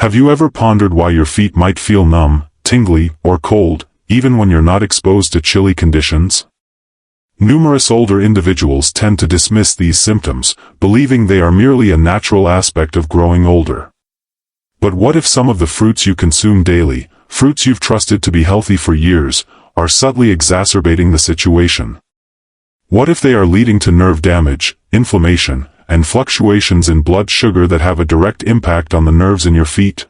Have you ever pondered why your feet might feel numb, tingly, or cold, even when you're not exposed to chilly conditions? Numerous older individuals tend to dismiss these symptoms, believing they are merely a natural aspect of growing older. But what if some of the fruits you consume daily, fruits you've trusted to be healthy for years, are subtly exacerbating the situation? What if they are leading to nerve damage, inflammation, and fluctuations in blood sugar that have a direct impact on the nerves in your feet?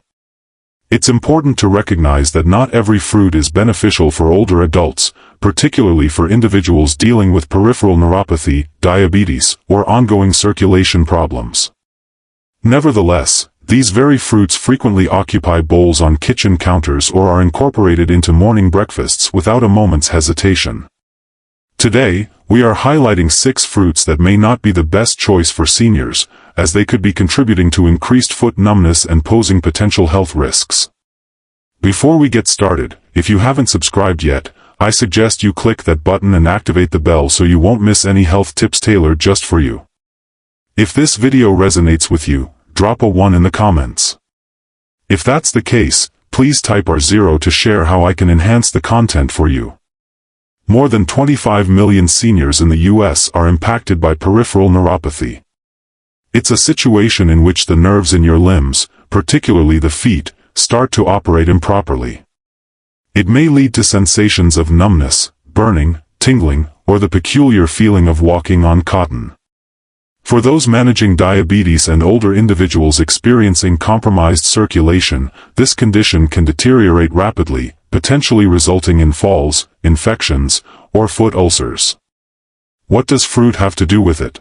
It's important to recognize that not every fruit is beneficial for older adults, particularly for individuals dealing with peripheral neuropathy, diabetes, or ongoing circulation problems. Nevertheless, these very fruits frequently occupy bowls on kitchen counters or are incorporated into morning breakfasts without a moment's hesitation. Today, we are highlighting 6 fruits that may not be the best choice for seniors, as they could be contributing to increased foot numbness and posing potential health risks. Before we get started, if you haven't subscribed yet, I suggest you click that button and activate the bell so you won't miss any health tips tailored just for you. If this video resonates with you, drop a 1 in the comments. If that's the case, please type R0 to share how I can enhance the content for you. More than 25 million seniors in the US are impacted by peripheral neuropathy. It's a situation in which the nerves in your limbs, particularly the feet, start to operate improperly. It may lead to sensations of numbness, burning, tingling, or the peculiar feeling of walking on cotton. For those managing diabetes and older individuals experiencing compromised circulation, this condition can deteriorate rapidly, potentially resulting in falls, infections, or foot ulcers. What does fruit have to do with it?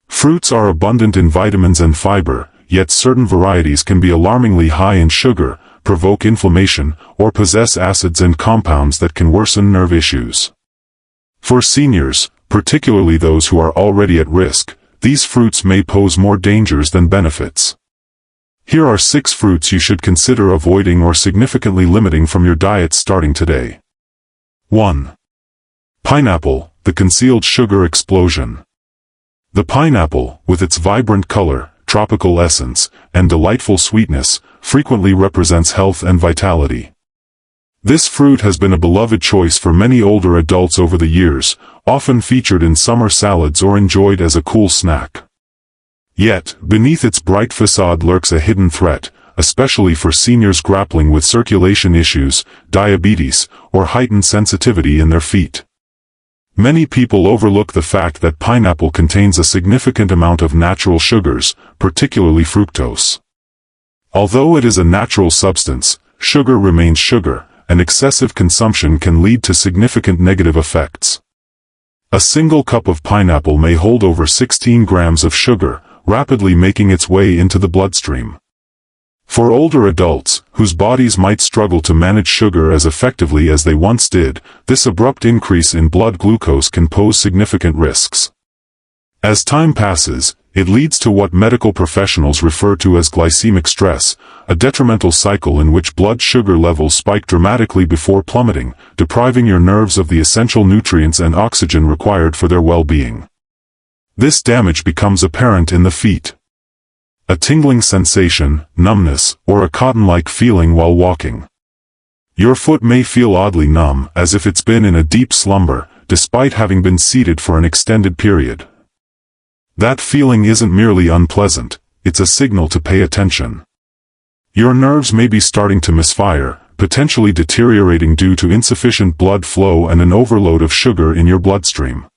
Fruits are abundant in vitamins and fiber, yet certain varieties can be alarmingly high in sugar, provoke inflammation, or possess acids and compounds that can worsen nerve issues. For seniors, particularly those who are already at risk, these fruits may pose more dangers than benefits. Here are 6 fruits you should consider avoiding or significantly limiting from your diet starting today. 1. Pineapple, the concealed sugar explosion. The pineapple, with its vibrant color, tropical essence, and delightful sweetness, frequently represents health and vitality. This fruit has been a beloved choice for many older adults over the years, often featured in summer salads or enjoyed as a cool snack. Yet, beneath its bright facade lurks a hidden threat, especially for seniors grappling with circulation issues, diabetes, or heightened sensitivity in their feet. Many people overlook the fact that pineapple contains a significant amount of natural sugars, particularly fructose. Although it is a natural substance, sugar remains sugar, and excessive consumption can lead to significant negative effects. A single cup of pineapple may hold over 16 grams of sugar, rapidly making its way into the bloodstream. For older adults, whose bodies might struggle to manage sugar as effectively as they once did, this abrupt increase in blood glucose can pose significant risks. As time passes, it leads to what medical professionals refer to as glycemic stress, a detrimental cycle in which blood sugar levels spike dramatically before plummeting, depriving your nerves of the essential nutrients and oxygen required for their well-being. This damage becomes apparent in the feet. A tingling sensation, numbness, or a cotton-like feeling while walking. Your foot may feel oddly numb, as if it's been in a deep slumber, despite having been seated for an extended period. That feeling isn't merely unpleasant, it's a signal to pay attention. Your nerves may be starting to misfire, potentially deteriorating due to insufficient blood flow and an overload of sugar in your bloodstream.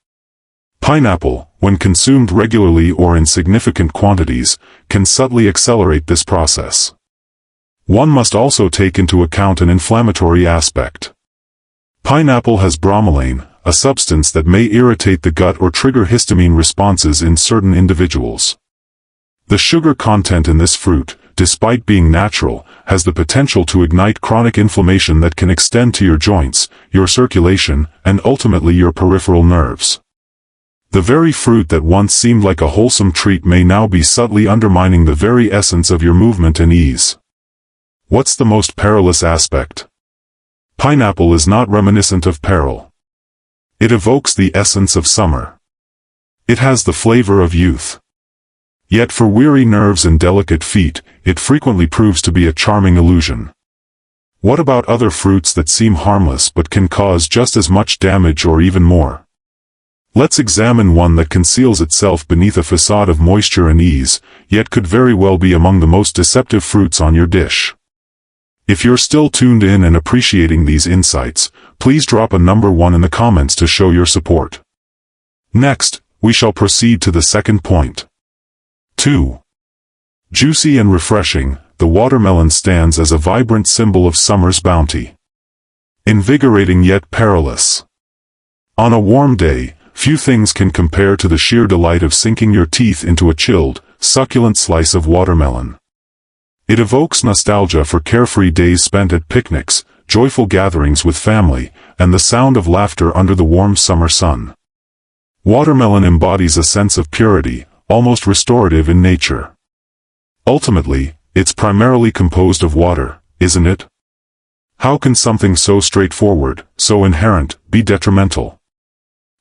Pineapple, when consumed regularly or in significant quantities, can subtly accelerate this process. One must also take into account an inflammatory aspect. Pineapple has bromelain, a substance that may irritate the gut or trigger histamine responses in certain individuals. The sugar content in this fruit, despite being natural, has the potential to ignite chronic inflammation that can extend to your joints, your circulation, and ultimately your peripheral nerves. The very fruit that once seemed like a wholesome treat may now be subtly undermining the very essence of your movement and ease. What's the most perilous aspect? Pineapple is not reminiscent of peril. It evokes the essence of summer. It has the flavor of youth. Yet for weary nerves and delicate feet, it frequently proves to be a charming illusion. What about other fruits that seem harmless but can cause just as much damage or even more? Let's examine one that conceals itself beneath a facade of moisture and ease, yet could very well be among the most deceptive fruits on your dish. If you're still tuned in and appreciating these insights, please drop a number 1 in the comments to show your support. Next, we shall proceed to the second point. 2. Juicy and refreshing, the watermelon stands as a vibrant symbol of summer's bounty. Invigorating yet perilous. On a warm day, few things can compare to the sheer delight of sinking your teeth into a chilled, succulent slice of watermelon. It evokes nostalgia for carefree days spent at picnics, joyful gatherings with family, and the sound of laughter under the warm summer sun. Watermelon embodies a sense of purity, almost restorative in nature. Ultimately, it's primarily composed of water, isn't it? How can something so straightforward, so inherent, be detrimental?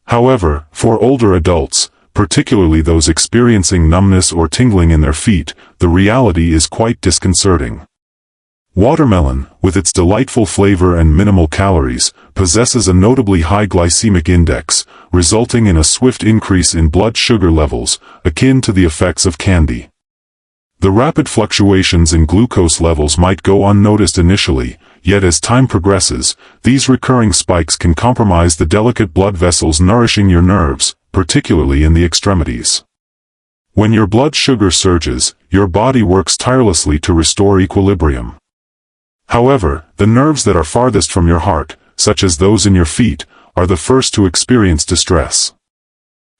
However, for older adults, particularly those experiencing numbness or tingling in their feet, the reality is quite disconcerting. Watermelon, with its delightful flavor and minimal calories, possesses a notably high glycemic index, resulting in a swift increase in blood sugar levels, akin to the effects of candy. The rapid fluctuations in glucose levels might go unnoticed initially, yet as time progresses, these recurring spikes can compromise the delicate blood vessels nourishing your nerves, particularly in the extremities. When your blood sugar surges, your body works tirelessly to restore equilibrium. However, the nerves that are farthest from your heart, such as those in your feet, are the first to experience distress.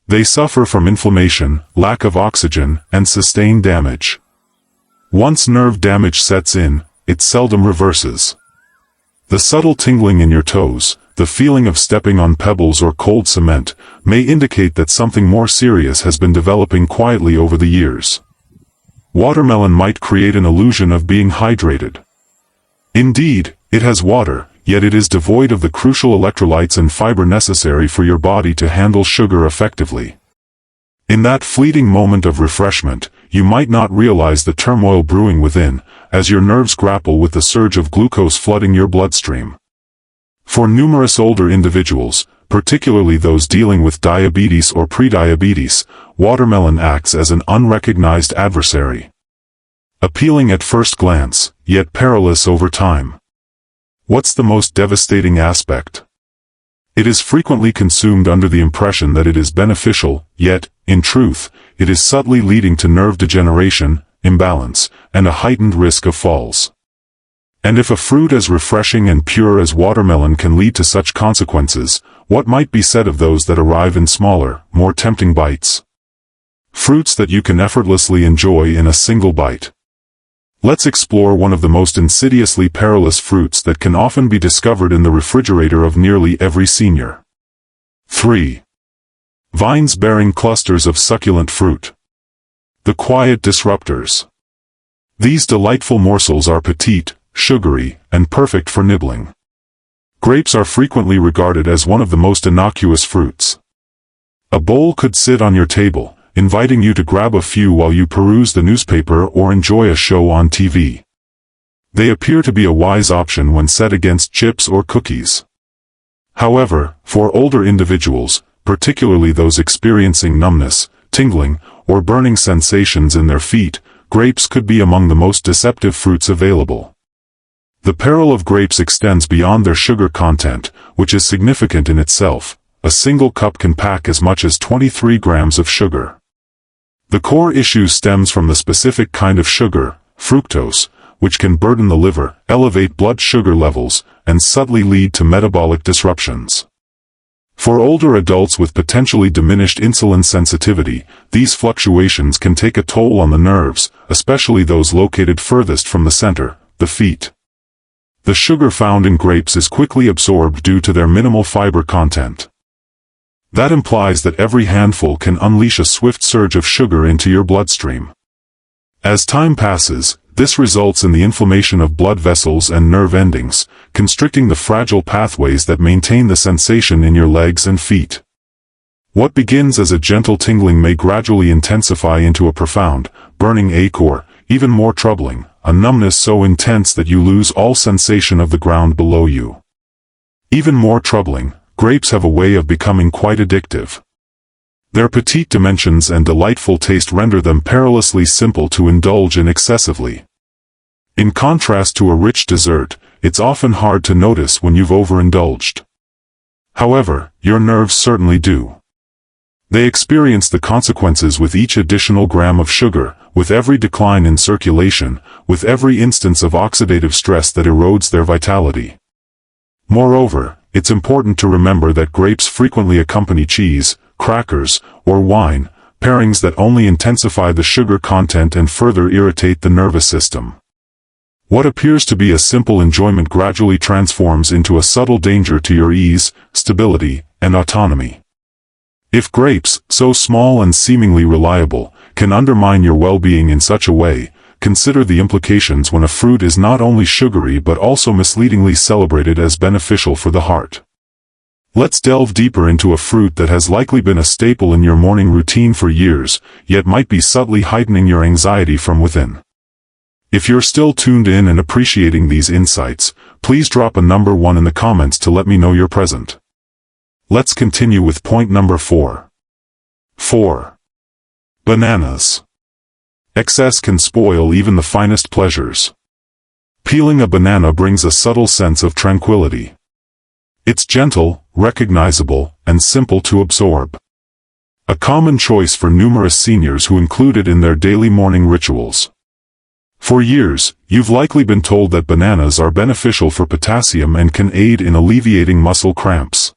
They suffer from inflammation, lack of oxygen, and sustained damage. Once nerve damage sets in, it seldom reverses. The subtle tingling in your toes, the feeling of stepping on pebbles or cold cement, may indicate that something more serious has been developing quietly over the years. Watermelon might create an illusion of being hydrated. Indeed, it has water, yet it is devoid of the crucial electrolytes and fiber necessary for your body to handle sugar effectively. In that fleeting moment of refreshment, you might not realize the turmoil brewing within, as your nerves grapple with the surge of glucose flooding your bloodstream. For numerous older individuals, particularly those dealing with diabetes or prediabetes, watermelon acts as an unrecognized adversary. Appealing at first glance, yet perilous over time. What's the most devastating aspect? It is frequently consumed under the impression that it is beneficial, yet, in truth, it is subtly leading to nerve degeneration, imbalance, and a heightened risk of falls. And if a fruit as refreshing and pure as watermelon can lead to such consequences, what might be said of those that arrive in smaller, more tempting bites? Fruits that you can effortlessly enjoy in a single bite. Let's explore one of the most insidiously perilous fruits that can often be discovered in the refrigerator of nearly every senior. 3. Vines bearing clusters of succulent fruit. The quiet disruptors. These delightful morsels are petite, sugary, and perfect for nibbling. Grapes are frequently regarded as one of the most innocuous fruits. A bowl could sit on your table, inviting you to grab a few while you peruse the newspaper or enjoy a show on TV. They appear to be a wise option when set against chips or cookies. However, for older individuals, particularly those experiencing numbness, tingling, or burning sensations in their feet, grapes could be among the most deceptive fruits available. The peril of grapes extends beyond their sugar content, which is significant in itself. A single cup can pack as much as 23 grams of sugar. The core issue stems from the specific kind of sugar, fructose, which can burden the liver, elevate blood sugar levels, and subtly lead to metabolic disruptions. For older adults with potentially diminished insulin sensitivity, these fluctuations can take a toll on the nerves, especially those located furthest from the center, the feet. The sugar found in grapes is quickly absorbed due to their minimal fiber content. That implies that every handful can unleash a swift surge of sugar into your bloodstream. As time passes, this results in the inflammation of blood vessels and nerve endings, constricting the fragile pathways that maintain the sensation in your legs and feet. What begins as a gentle tingling may gradually intensify into a profound, burning ache or, even more troubling, a numbness so intense that you lose all sensation of the ground below you. Even more troubling, grapes have a way of becoming quite addictive. Their petite dimensions and delightful taste render them perilously simple to indulge in excessively. In contrast to a rich dessert, it's often hard to notice when you've overindulged. However, your nerves certainly do. They experience the consequences with each additional gram of sugar, with every decline in circulation, with every instance of oxidative stress that erodes their vitality. Moreover, it's important to remember that grapes frequently accompany cheese, crackers, or wine, pairings that only intensify the sugar content and further irritate the nervous system. What appears to be a simple enjoyment gradually transforms into a subtle danger to your ease, stability, and autonomy. If grapes, so small and seemingly reliable, can undermine your well-being in such a way, consider the implications when a fruit is not only sugary but also misleadingly celebrated as beneficial for the heart. Let's delve deeper into a fruit that has likely been a staple in your morning routine for years, yet might be subtly heightening your anxiety from within. If you're still tuned in and appreciating these insights, please drop a number 1 in the comments to let me know you're present. Let's continue with point number 4. 4. Bananas. Excess can spoil even the finest pleasures. Peeling a banana brings a subtle sense of tranquility. It's gentle, recognizable, and simple to absorb. A common choice for numerous seniors who include it in their daily morning rituals. For years, you've likely been told that bananas are beneficial for potassium and can aid in alleviating muscle cramps.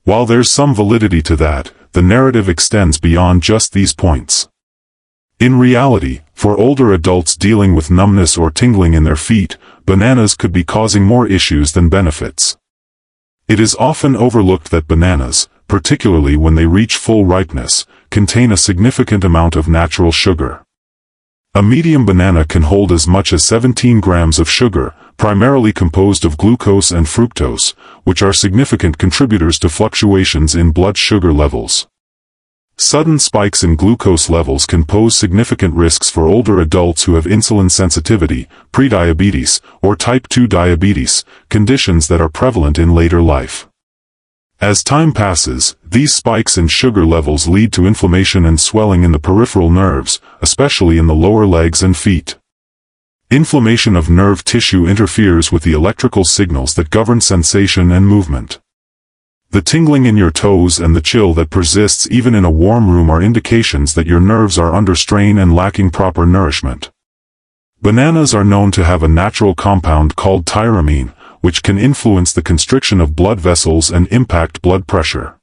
While there's some validity to that, the narrative extends beyond just these points. In reality, for older adults dealing with numbness or tingling in their feet, bananas could be causing more issues than benefits. It is often overlooked that bananas, particularly when they reach full ripeness, contain a significant amount of natural sugar. A medium banana can hold as much as 17 grams of sugar, primarily composed of glucose and fructose, which are significant contributors to fluctuations in blood sugar levels. Sudden spikes in glucose levels can pose significant risks for older adults who have insulin sensitivity, prediabetes, or type 2 diabetes, conditions that are prevalent in later life. As time passes, these spikes in sugar levels lead to inflammation and swelling in the peripheral nerves, especially in the lower legs and feet. Inflammation of nerve tissue interferes with the electrical signals that govern sensation and movement. The tingling in your toes and the chill that persists even in a warm room are indications that your nerves are under strain and lacking proper nourishment. Bananas are known to have a natural compound called tyramine, which can influence the constriction of blood vessels and impact blood pressure.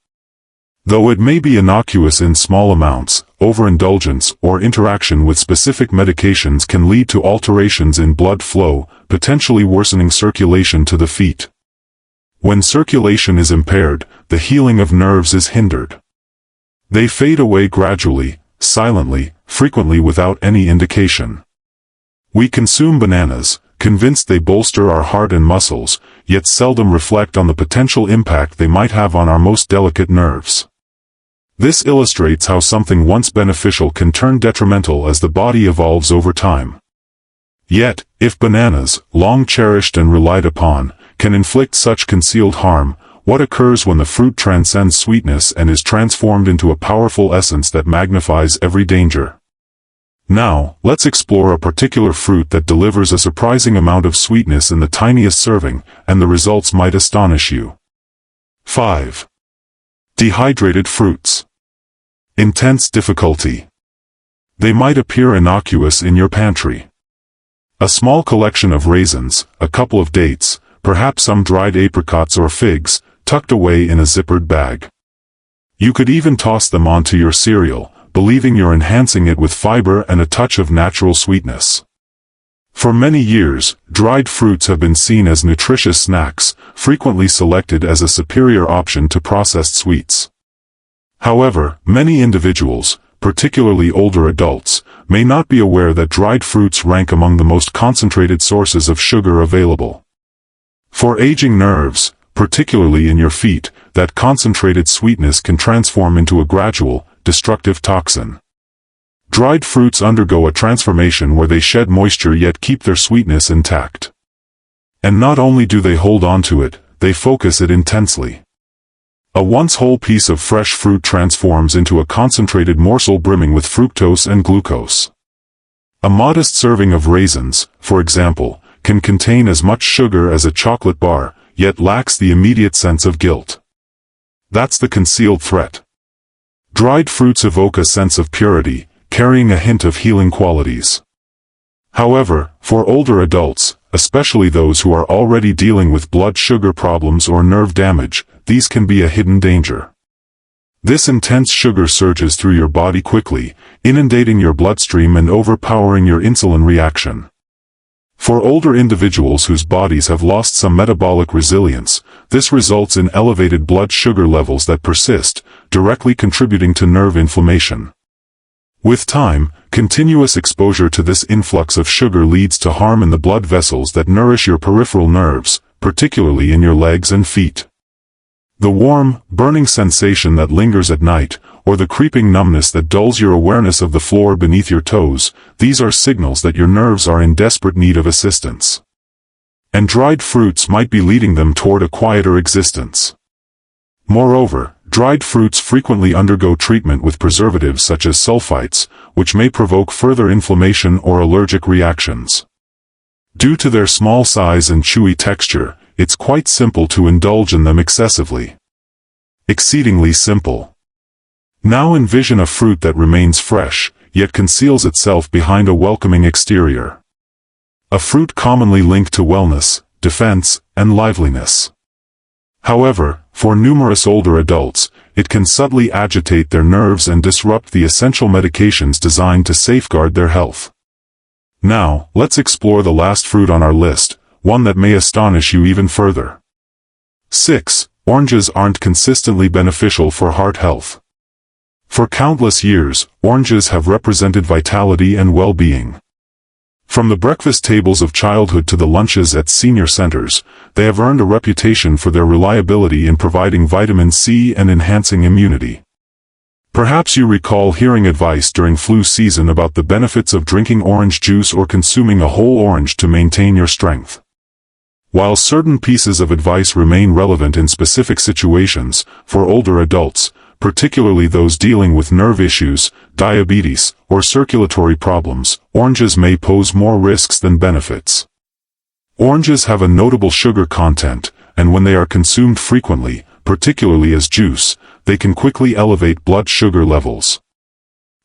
Though it may be innocuous in small amounts, overindulgence or interaction with specific medications can lead to alterations in blood flow, potentially worsening circulation to the feet. When circulation is impaired, the healing of nerves is hindered. They fade away gradually, silently, frequently without any indication. We consume bananas, convinced they bolster our heart and muscles, yet seldom reflect on the potential impact they might have on our most delicate nerves. This illustrates how something once beneficial can turn detrimental as the body evolves over time. Yet, if bananas, long cherished and relied upon, can inflict such concealed harm, what occurs when the fruit transcends sweetness and is transformed into a powerful essence that magnifies every danger? Now, let's explore a particular fruit that delivers a surprising amount of sweetness in the tiniest serving, and the results might astonish you. 5. Dehydrated fruits. Intense difficulty. They might appear innocuous in your pantry. A small collection of raisins, a couple of dates, perhaps some dried apricots or figs, tucked away in a zippered bag. You could even toss them onto your cereal, believing you're enhancing it with fiber and a touch of natural sweetness. For many years, dried fruits have been seen as nutritious snacks, frequently selected as a superior option to processed sweets. However, many individuals, particularly older adults, may not be aware that dried fruits rank among the most concentrated sources of sugar available. For aging nerves, particularly in your feet, that concentrated sweetness can transform into a gradual, destructive toxin. Dried fruits undergo a transformation where they shed moisture yet keep their sweetness intact. And not only do they hold on to it, they focus it intensely. A once whole piece of fresh fruit transforms into a concentrated morsel brimming with fructose and glucose. A modest serving of raisins, for example, can contain as much sugar as a chocolate bar, yet lacks the immediate sense of guilt. That's the concealed threat. Dried fruits evoke a sense of purity, carrying a hint of healing qualities. However, for older adults, especially those who are already dealing with blood sugar problems or nerve damage, these can be a hidden danger. This intense sugar surges through your body quickly, inundating your bloodstream and overpowering your insulin reaction. For older individuals whose bodies have lost some metabolic resilience, this results in elevated blood sugar levels that persist, directly contributing to nerve inflammation. With time, continuous exposure to this influx of sugar leads to harm in the blood vessels that nourish your peripheral nerves, particularly in your legs and feet. The warm, burning sensation that lingers at night, or the creeping numbness that dulls your awareness of the floor beneath your toes, these are signals that your nerves are in desperate need of assistance. And dried fruits might be leading them toward a quieter existence. Moreover, dried fruits frequently undergo treatment with preservatives such as sulfites, which may provoke further inflammation or allergic reactions. Due to their small size and chewy texture, it's quite simple to indulge in them excessively. Exceedingly simple. Now envision a fruit that remains fresh, yet conceals itself behind a welcoming exterior. A fruit commonly linked to wellness, defense, and liveliness. However, for numerous older adults, it can subtly agitate their nerves and disrupt the essential medications designed to safeguard their health. Now, let's explore the last fruit on our list, one that may astonish you even further. 6. Oranges aren't consistently beneficial for heart health. For countless years, oranges have represented vitality and well-being. From the breakfast tables of childhood to the lunches at senior centers, they have earned a reputation for their reliability in providing vitamin C and enhancing immunity. Perhaps you recall hearing advice during flu season about the benefits of drinking orange juice or consuming a whole orange to maintain your strength. While certain pieces of advice remain relevant in specific situations, for older adults, particularly those dealing with nerve issues, diabetes, or circulatory problems, oranges may pose more risks than benefits. Oranges have a notable sugar content, and when they are consumed frequently, particularly as juice, they can quickly elevate blood sugar levels.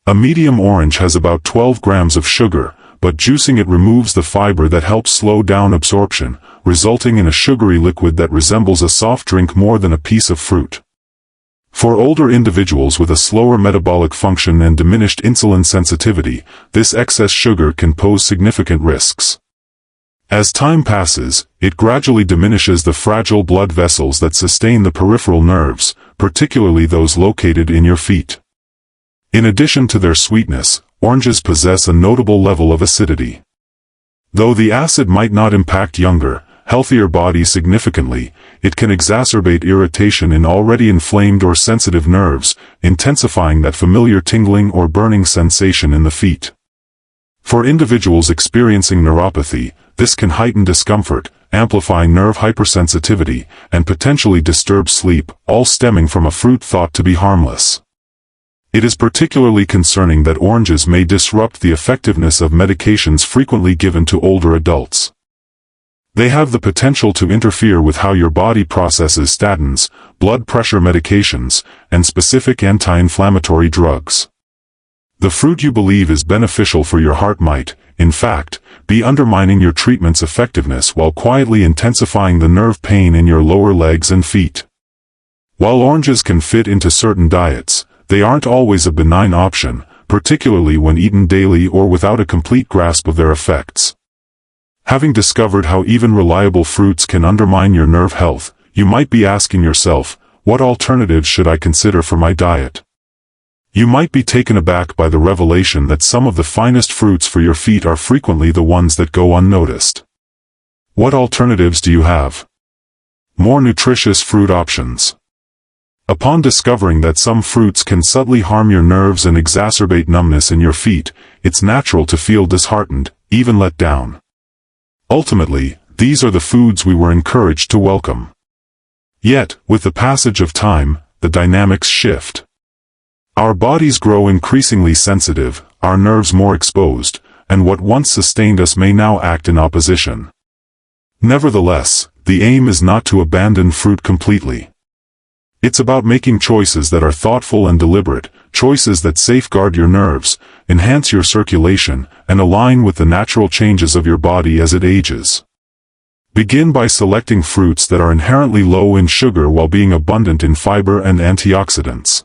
A medium orange has about 12 grams of sugar, but juicing it removes the fiber that helps slow down absorption, resulting in a sugary liquid that resembles a soft drink more than a piece of fruit. For older individuals with a slower metabolic function and diminished insulin sensitivity, this excess sugar can pose significant risks. As time passes, it gradually diminishes the fragile blood vessels that sustain the peripheral nerves, particularly those located in your feet. In addition to their sweetness, oranges possess a notable level of acidity. Though the acid might not impact younger, healthier bodies significantly, it can exacerbate irritation in already inflamed or sensitive nerves, intensifying that familiar tingling or burning sensation in the feet. For individuals experiencing neuropathy, this can heighten discomfort, amplify nerve hypersensitivity, and potentially disturb sleep, all stemming from a fruit thought to be harmless. It is particularly concerning that oranges may disrupt the effectiveness of medications frequently given to older adults. They have the potential to interfere with how your body processes statins, blood pressure medications, and specific anti-inflammatory drugs. The fruit you believe is beneficial for your heart might, in fact, be undermining your treatment's effectiveness while quietly intensifying the nerve pain in your lower legs and feet. While oranges can fit into certain diets, they aren't always a benign option, particularly when eaten daily or without a complete grasp of their effects. Having discovered how even reliable fruits can undermine your nerve health, you might be asking yourself, what alternatives should I consider for my diet? You might be taken aback by the revelation that some of the finest fruits for your feet are frequently the ones that go unnoticed. What alternatives do you have? More nutritious fruit options. Upon discovering that some fruits can subtly harm your nerves and exacerbate numbness in your feet, it's natural to feel disheartened, even let down. Ultimately, these are the foods we were encouraged to welcome. Yet, with the passage of time, the dynamics shift. Our bodies grow increasingly sensitive, our nerves more exposed, and what once sustained us may now act in opposition. Nevertheless, the aim is not to abandon fruit completely. It's about making choices that are thoughtful and deliberate, choices that safeguard your nerves, enhance your circulation, and align with the natural changes of your body as it ages. Begin by selecting fruits that are inherently low in sugar while being abundant in fiber and antioxidants.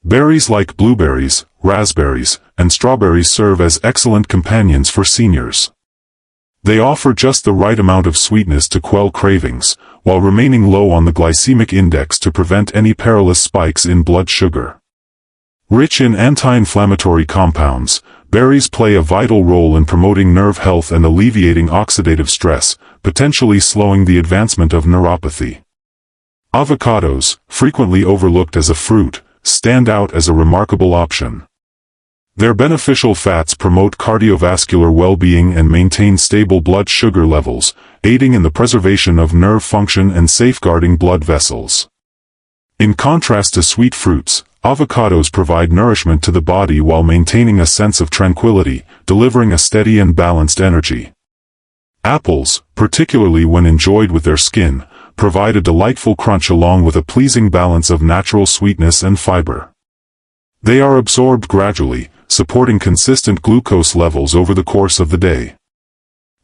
Berries like blueberries, raspberries, and strawberries serve as excellent companions for seniors. They offer just the right amount of sweetness to quell cravings, while remaining low on the glycemic index to prevent any perilous spikes in blood sugar. Rich in anti-inflammatory compounds, berries play a vital role in promoting nerve health and alleviating oxidative stress, potentially slowing the advancement of neuropathy. Avocados, frequently overlooked as a fruit, stand out as a remarkable option. Their beneficial fats promote cardiovascular well-being and maintain stable blood sugar levels, aiding in the preservation of nerve function and safeguarding blood vessels. In contrast to sweet fruits, avocados provide nourishment to the body while maintaining a sense of tranquility, delivering a steady and balanced energy. Apples, particularly when enjoyed with their skin, provide a delightful crunch along with a pleasing balance of natural sweetness and fiber. They are absorbed gradually, supporting consistent glucose levels over the course of the day.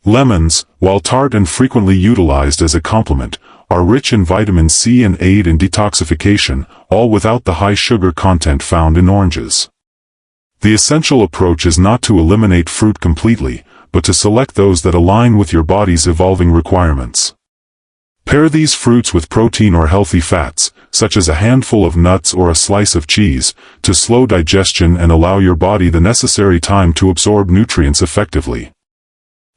Lemons, while tart and frequently utilized as a complement, are rich in vitamin C and aid in detoxification, all without the high sugar content found in oranges. The essential approach is not to eliminate fruit completely, but to select those that align with your body's evolving requirements. Pair these fruits with protein or healthy fats, such as a handful of nuts or a slice of cheese, to slow digestion and allow your body the necessary time to absorb nutrients effectively.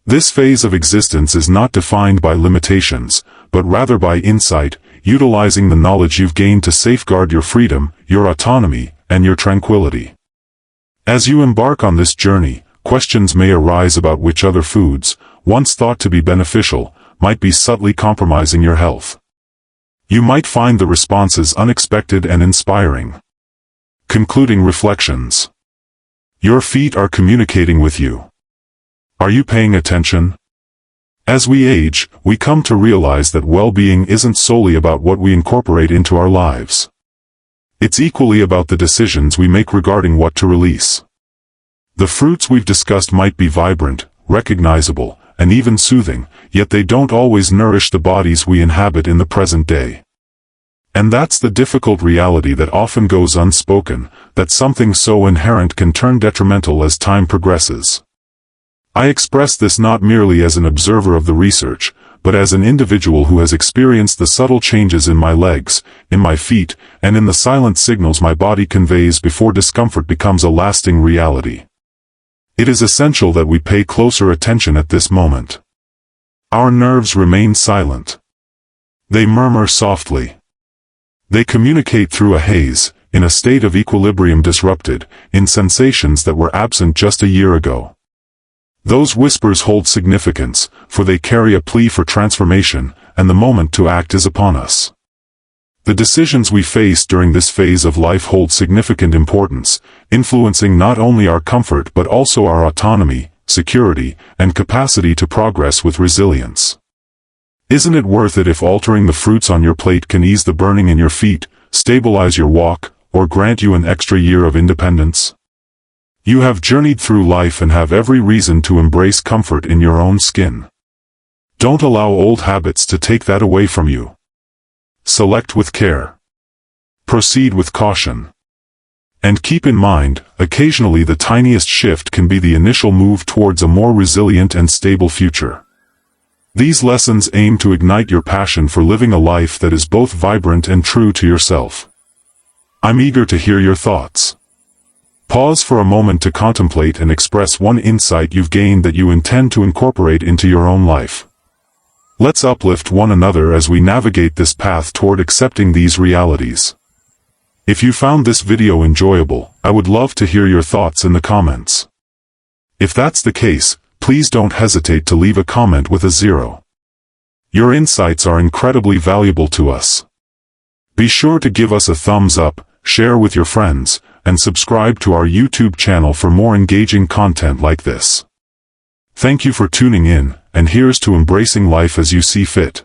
This phase of existence is not defined by limitations, but rather by insight, utilizing the knowledge you've gained to safeguard your freedom, your autonomy, and your tranquility. As you embark on this journey, questions may arise about which other foods, once thought to be beneficial, might be subtly compromising your health. You might find the responses unexpected and inspiring. Concluding reflections. Your feet are communicating with you. Are you paying attention? As we age, we come to realize that well-being isn't solely about what we incorporate into our lives. It's equally about the decisions we make regarding what to release. The fruits we've discussed might be vibrant, recognizable, and even soothing, yet they don't always nourish the bodies we inhabit in the present day. And that's the difficult reality that often goes unspoken, that something so inherent can turn detrimental as time progresses. I express this not merely as an observer of the research, but as an individual who has experienced the subtle changes in my legs, in my feet, and in the silent signals my body conveys before discomfort becomes a lasting reality. It is essential that we pay closer attention at this moment. Our nerves remain silent. They murmur softly. They communicate through a haze, in a state of equilibrium disrupted, in sensations that were absent just a year ago. Those whispers hold significance, for they carry a plea for transformation, and the moment to act is upon us. The decisions we face during this phase of life hold significant importance, influencing not only our comfort but also our autonomy, security, and capacity to progress with resilience. Isn't it worth it if altering the fruits on your plate can ease the burning in your feet, stabilize your walk, or grant you an extra year of independence? You have journeyed through life and have every reason to embrace comfort in your own skin. Don't allow old habits to take that away from you. Select with care. Proceed with caution. And keep in mind, occasionally the tiniest shift can be the initial move towards a more resilient and stable future. These lessons aim to ignite your passion for living a life that is both vibrant and true to yourself. I'm eager to hear your thoughts. Pause for a moment to contemplate and express one insight you've gained that you intend to incorporate into your own life. Let's uplift one another as we navigate this path toward accepting these realities. If you found this video enjoyable, I would love to hear your thoughts in the comments. If that's the case, please don't hesitate to leave a comment with a 0. Your insights are incredibly valuable to us. Be sure to give us a thumbs up, share with your friends, and subscribe to our YouTube channel for more engaging content like this. Thank you for tuning in, and here's to embracing life as you see fit.